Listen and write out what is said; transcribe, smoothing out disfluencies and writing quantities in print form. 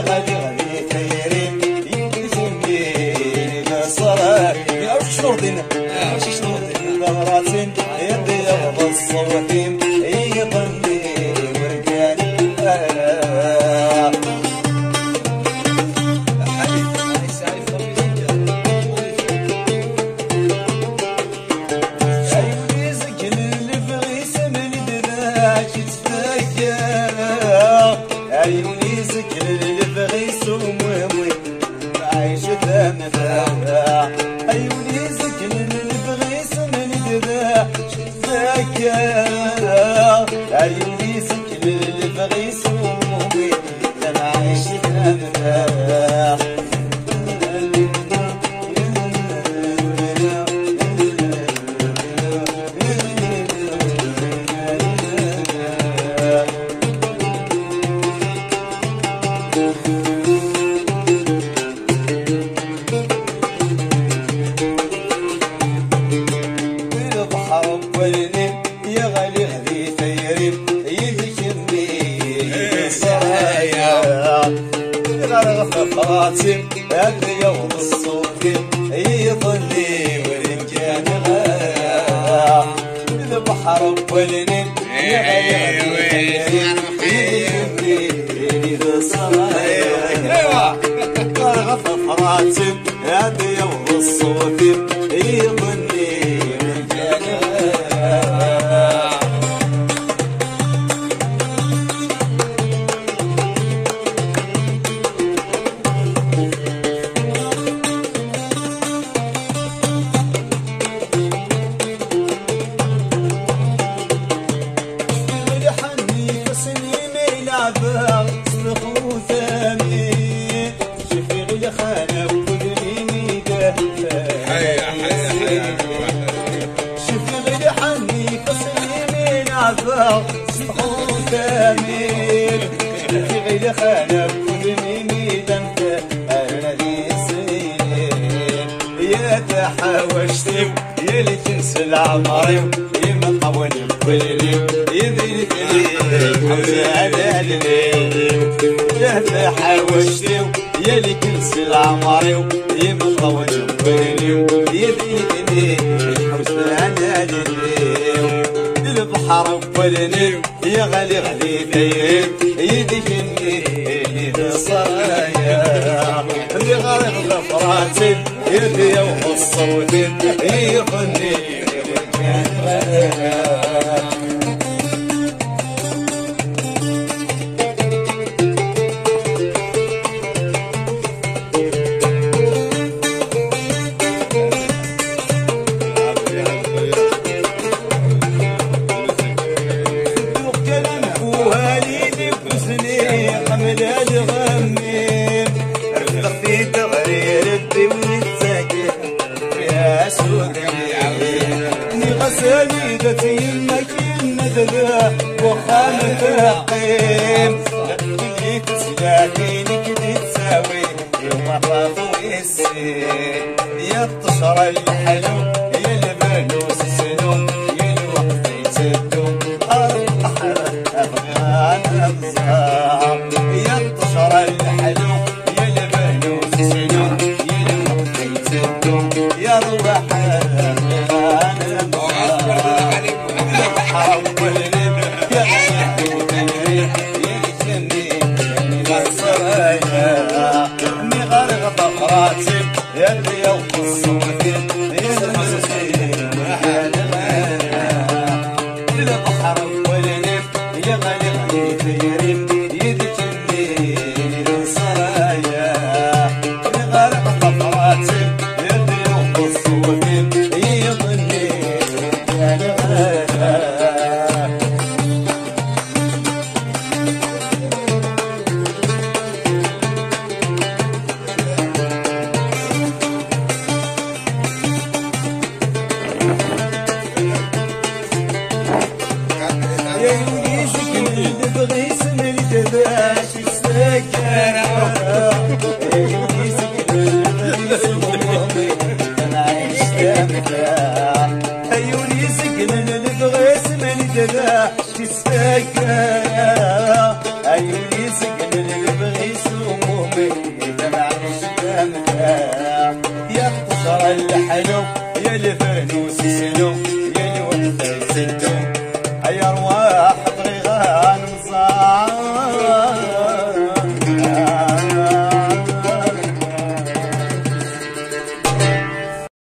غادي غادي تيرين يدي صراحة يا وش شنوردين وش شنوردين ضراتين يدي يغض الصوتين يظني ورقاني عيوني سكر اللي بغي سمومي عايش ثمثا عيوني سكر اللي بغي سمني ذا شفاكا عيوني سكر اللي بغي سمومي انا عايش ثمثا يا غالي غادي تيرين يذكرني صرايا غرغف راسي هذا يوم الصوت يظني وين كان غايا البحر ولني يا غالي غادي تيرين صرايا غرغف راسي هذا يوم الصوت يظني صحوت امير في غير خانه كل ميدان انا ذي سنين يا تحاوشتي يا اللي تنسى العمري يا ما طولي بليلي يدي لي على الليل يا تحاوشتي يا اللي تنسى العمري يا ما طولي بليلي يدي لي على الليل البحر ولني يا غالي غادي تيرين يدفني اللي صرايا اللي غارق ظفراتي يدي يوم الصوت يظني سيدتي المكين ندلا وخانة القيم اللي تسلاكينك دي تساوي يوم الرافو السين يا الطشرة الحلو يا البانوس السلوم يا الوقت يتسدوم البحر أفغان الزهر يا الطشرة الحلو يا البانوس السلوم يا الوقت يتسدوم يا البحر يا اللي يوم الصوت البحر والنف يا غالي غادي تيرين يذكرني صرايا الغرق طفراتي يا اللي يوم الصوت يظني يا الغالي عيوني سكن اللي بغيت من دذا تستكى